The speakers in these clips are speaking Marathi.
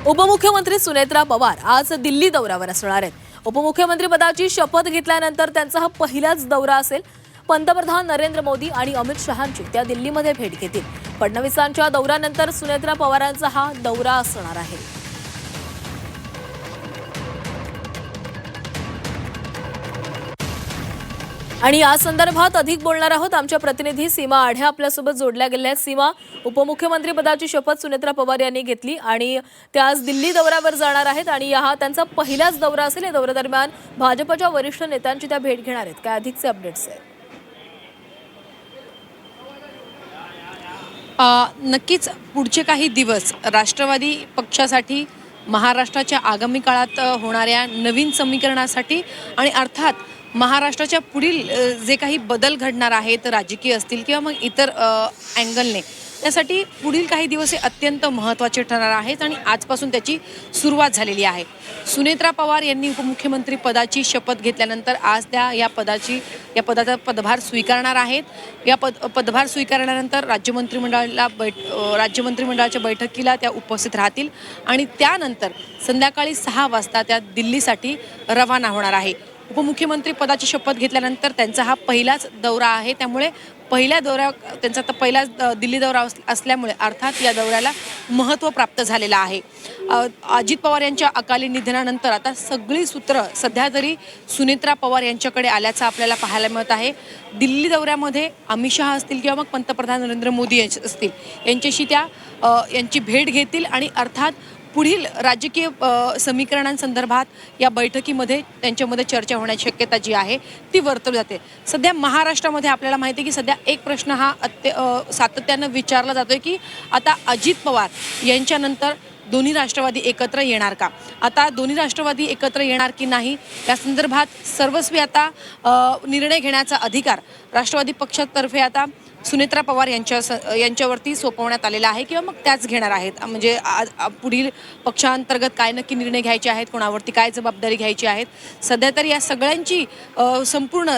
उपमुख्यमंत्री सुनेत्रा पवार आज दिल्ली दौऱ्यावर असणार आहेत। उपमुख्यमंत्री पदाची शपथ घेतल्यानंतर त्यांचा हा पहिलाच दौरा असेल। पंतप्रधान नरेंद्र मोदी आणि अमित शहांची त्या दिल्लीमध्ये भेट घेतील। फडणवीसांच्या दौऱ्यानंतर सुनेत्रा पवारांचा हा दौरा असणार आहे। आणि या संदर्भात अधिक बोलणार आहोत। आमच्या प्रतिनिधी सीमा आढे आपल्यासोबत जोडल्या गेल्या आहेत। सीमा, उपमुख्यमंत्री पदाची शपथ सुनेत्रा पवार यांनी घेतली आणि त्या आज दिल्ली दौऱ्यावर जाणार आहेत आणि हा त्यांचा पहिलाच दौरा असेल। या दौऱ्यादरम्यान भाजपच्या वरिष्ठ नेत्यांची त्या भेट घेणार आहेत। काय अधिकचे अपडेट्स आहेत? नक्कीच पुढचे काही दिवस राष्ट्रवादी पक्षासाठी महाराष्ट्राच्या आगामी काळात होणाऱ्या नवीन समीकरणासाठी आणि अर्थात महाराष्ट्राच्या पुढील जे काही बदल घडणार आहेत राजकीय असतील किंवा मग इतर अँगलने, त्यासाठी पुढील काही दिवस हे अत्यंत महत्त्वाचे ठरणार आहेत आणि आजपासून त्याची सुरुवात झालेली आहे। सुनेत्रा पवार यांनी उपमुख्यमंत्री पदाची शपथ घेतल्यानंतर आज त्या या पदाचा पदभार स्वीकारणार आहेत। या पदभार स्वीकारल्यानंतर राज्यमंत्रिमंडळाच्या बैठकीला त्या उपस्थित राहतील आणि त्यानंतर संध्याकाळी 6 वाजता त्या दिल्लीसाठी रवाना होणार आहे। उपमुख्यमंत्री पदाची शपथ घेतल्यानंतर त्यांचा हा पहिलाच दौरा आहे, त्यामुळे त्यांचा पहिलाच दिल्ली दौरा असल्यामुळे अर्थात या दौऱ्याला महत्त्व प्राप्त झालेलं आहे। अजित पवार यांच्या अकाली निधनानंतर आता सगळी सूत्र सध्या तरी सुनेत्रा पवार यांच्याकडे आल्याचं आपल्याला पाहायला मिळत आहे। दिल्ली दौऱ्यामध्ये अमित शहा असतील किंवा मग पंतप्रधान नरेंद्र मोदी असतील यांच्याशी यांची भेट घेतील आणि अर्थात पुढील राजकीय समीकरणांसंदर्भात या बैठकीमध्ये त्यांच्यामध्ये चर्चा होण्याची शक्यता जी आहे ती वर्तवली जाते। सध्या महाराष्ट्रामध्ये आपल्याला माहिती आहे की सध्या एक प्रश्न हा सातत्यानं विचारला जातोय की आता अजित पवार यांच्यानंतर दोन्ही राष्ट्रवादी एकत्र येणार का? आता दोन्ही राष्ट्रवादी एकत्र येणार की नाही या संदर्भात सर्वस्वी आता निर्णय घेण्याचा अधिकार राष्ट्रवादी पक्षातर्फे आता सुनेत्रा पवार यांच्यावरती सोपवण्यात आलेला आहे किंवा मग त्याच घेणार आहेत। म्हणजे पुढील पक्षांतर्गत काय नक्की निर्णय घ्यायचे आहेत, कोणावरती काय जबाबदारी घ्यायची आहेत, सध्या तर या सगळ्यांची संपूर्ण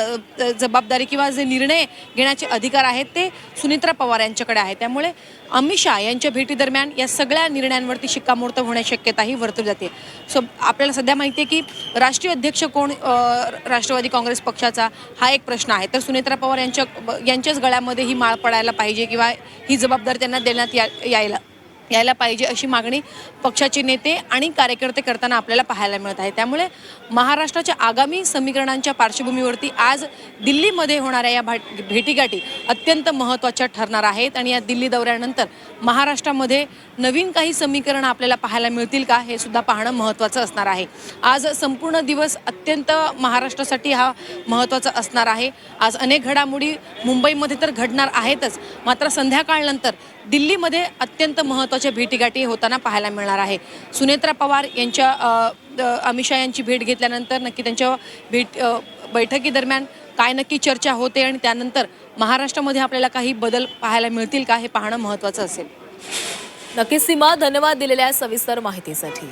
जबाबदारी किंवा जे निर्णय घेण्याचे अधिकार आहेत ते सुनेत्रा पवार यांच्याकडे आहे। त्यामुळे अमित शहा यांच्या भेटीदरम्यान या सगळ्या निर्णयांवरती शिक्कामोर्तब होण्याची शक्यताही वर्तवली जाते। आपल्याला सध्या माहिती आहे की राष्ट्रीय अध्यक्ष कोण राष्ट्रवादी काँग्रेस पक्षाचा हा एक प्रश्न आहे, तर सुनेत्रा पवार यांच्याच गळ्यामध्ये ही माळ पडायला पाहिजे किंवा ही जबाबदारी त्यांना देण्यात यायला पाहिजे अशी मागणी पक्षाचे नेते आणि कार्यकर्ते करताना आपल्याला पाहायला मिळत आहे। त्यामुळे महाराष्ट्राच्या आगामी समीकरणांच्या पार्श्वभूमीवरती आज दिल्लीमध्ये होणाऱ्या या भेटीगाठी अत्यंत महत्त्वाच्या ठरणार आहेत आणि या दिल्ली दौऱ्यानंतर महाराष्ट्रामध्ये नवीन काही समीकरणं आपल्याला पाहायला मिळतील का हे सुद्धा पाहणं महत्त्वाचं असणार आहे। आज संपूर्ण दिवस अत्यंत महाराष्ट्रासाठी हा महत्त्वाचा असणार आहे। आज अनेक घडामोडी मुंबईमध्ये तर घडणार आहेतच, मात्र संध्याकाळनंतर दिल्लीमध्ये अत्यंत महत्त्वाच्या भेटीगाठी होताना पाहायला मिळणार आहे। सुनेत्रा पवार यांच्या अमित शहा यांची भेट घेतल्यानंतर नक्की त्यांच्या बैठकीदरम्यान काय नक्की चर्चा होते आणि त्यानंतर महाराष्ट्रामध्ये आपल्याला काही बदल पाहायला मिळतील का हे पाहणं महत्त्वाचं असेल। नक्कीच सीमा, धन्यवाद दिलेल्या सविस्तर माहितीसाठी।